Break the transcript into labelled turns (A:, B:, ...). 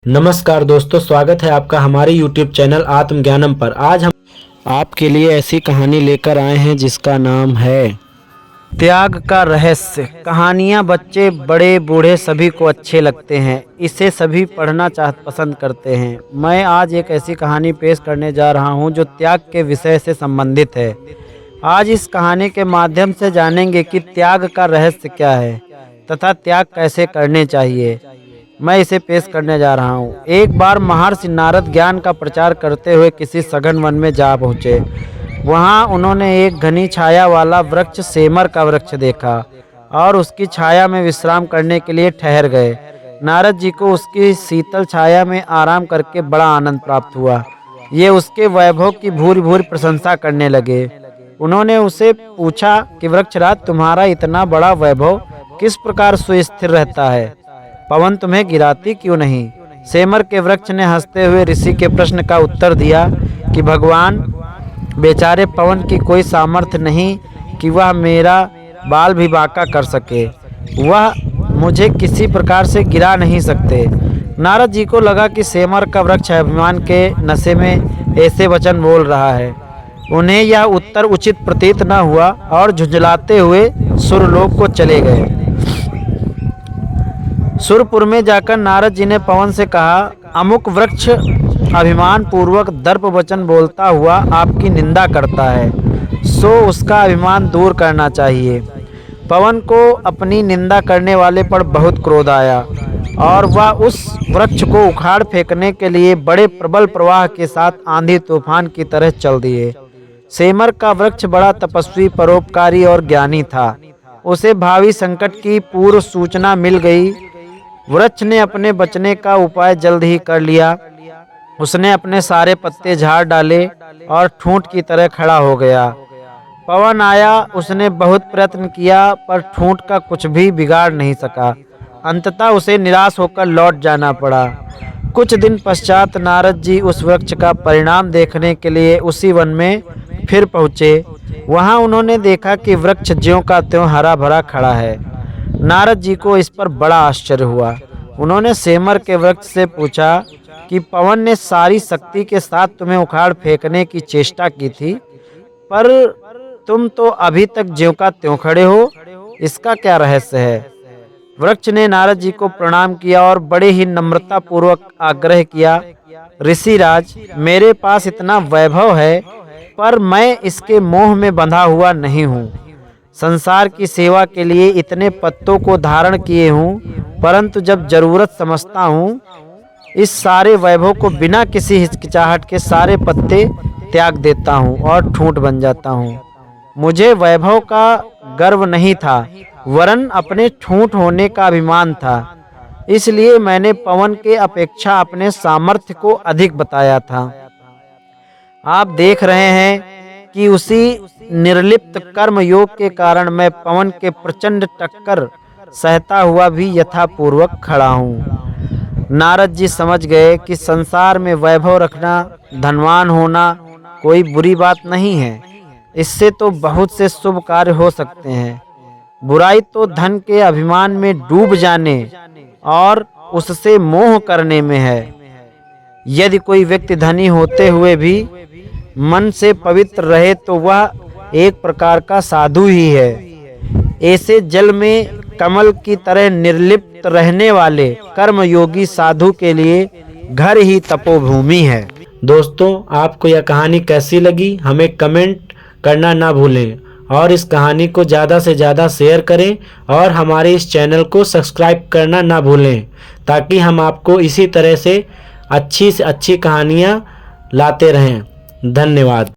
A: नमस्कार दोस्तों, स्वागत है आपका हमारे YouTube चैनल आत्मज्ञानम पर। आज हम आपके लिए ऐसी कहानी लेकर आए हैं जिसका नाम है त्याग का रहस्य। कहानियाँ बच्चे बड़े बूढ़े सभी को अच्छे लगते हैं, इसे सभी पढ़ना पसंद करते हैं। मैं आज एक ऐसी कहानी पेश करने जा रहा हूँ जो त्याग के विषय से संबंधित है। आज इस कहानी के माध्यम से जानेंगे कि त्याग का रहस्य क्या है तथा त्याग कैसे करने चाहिए। मैं इसे पेश करने जा रहा हूँ। एक बार महर्षि नारद ज्ञान का प्रचार करते हुए किसी सघन वन में जा पहुँचे। वहाँ उन्होंने एक घनी छाया वाला वृक्ष सेमर का वृक्ष देखा और उसकी छाया में विश्राम करने के लिए ठहर गए। नारद जी को उसकी शीतल छाया में आराम करके बड़ा आनंद प्राप्त हुआ। ये उसके वैभव की भूरी भूरी प्रशंसा करने लगे। उन्होंने उसे पूछा कि वृक्षराज, तुम्हारा इतना बड़ा वैभव किस प्रकार सुस्थिर रहता है? पवन तुम्हें गिराती क्यों नहीं? सेमर के वृक्ष ने हंसते हुए ऋषि के प्रश्न का उत्तर दिया कि भगवान, बेचारे पवन की कोई सामर्थ्य नहीं कि वह मेरा बाल भी बांका कर सके। वह मुझे किसी प्रकार से गिरा नहीं सकते। नारद जी को लगा कि सेमर का वृक्ष अभिमान के नशे में ऐसे वचन बोल रहा है। उन्हें यह उत्तर उचित प्रतीत न हुआ और झुंझलाते हुए सुरलोक को चले गए। सुरपुर में जाकर नारद जी ने पवन से कहा, अमुक वृक्ष अभिमान पूर्वक दर्प वचन बोलता हुआ आपकी निंदा करता है, सो उसका अभिमान दूर करना चाहिए। पवन को अपनी निंदा करने वाले पर बहुत क्रोध आया और वह उस वृक्ष को उखाड़ फेंकने के लिए बड़े प्रबल प्रवाह के साथ आंधी तूफान की तरह चल दिए। सेमर का वृक्ष बड़ा तपस्वी, परोपकारी और ज्ञानी था। उसे भावी संकट की पूर्व सूचना मिल गई। वृक्ष ने अपने बचने का उपाय जल्द ही कर लिया। उसने अपने सारे पत्ते झाड़ डाले और ठूंठ की तरह खड़ा हो गया। पवन आया, उसने बहुत प्रयत्न किया पर ठूंठ का कुछ भी बिगाड़ नहीं सका। अंततः उसे निराश होकर लौट जाना पड़ा। कुछ दिन पश्चात नारद जी उस वृक्ष का परिणाम देखने के लिए उसी वन में फिर पहुँचे। वहाँ उन्होंने देखा कि वृक्ष ज्यों का त्यों हरा भरा खड़ा है। नारद जी को इस पर बड़ा आश्चर्य हुआ। उन्होंने सेमर के वृक्ष से पूछा कि पवन ने सारी शक्ति के साथ तुम्हें उखाड़ फेंकने की चेष्टा की थी, पर तुम तो अभी तक ज्यों का त्यों खड़े हो, इसका क्या रहस्य है? वृक्ष ने नारद जी को प्रणाम किया और बड़े ही नम्रता पूर्वक आग्रह किया, ऋषिराज, मेरे पास इतना वैभव है पर मैं इसके मोह में बंधा हुआ नहीं हूँ। संसार की सेवा के लिए इतने पत्तों को धारण किए हूँ, परंतु जब जरूरत समझता हूँ इस सारे वैभव को बिना किसी हिचकिचाहट के सारे पत्ते त्याग देता हूँ और ठूंठ बन जाता हूँ। मुझे वैभव का गर्व नहीं था, वरन अपने ठूंठ होने का अभिमान था। इसलिए मैंने पवन के अपेक्षा अपने सामर्थ्य को अधिक बताया था। आप देख रहे हैं कि उसी निर्लिप्त कर्म योग के कारण मैं पवन के प्रचंड टक्कर सहता हुआ भी यथापूर्वक खड़ा हूँ। नारद जी समझ गए कि संसार में वैभव रखना, धनवान होना कोई बुरी बात नहीं है। इससे तो बहुत से शुभ कार्य हो सकते हैं। बुराई तो धन के अभिमान में डूब जाने और उससे मोह करने में है। यदि कोई व्यक्ति धनी होते हुए भी मन से पवित्र रहे तो वह एक प्रकार का साधु ही है। ऐसे जल में कमल की तरह निर्लिप्त रहने वाले कर्मयोगी साधु के लिए घर ही तपोभूमि है। दोस्तों, आपको यह कहानी कैसी लगी हमें कमेंट करना ना भूलें और इस कहानी को ज़्यादा से ज़्यादा शेयर करें और हमारे इस चैनल को सब्सक्राइब करना ना भूलें, ताकि हम आपको इसी तरह से अच्छी कहानियाँ लाते रहें। धन्यवाद।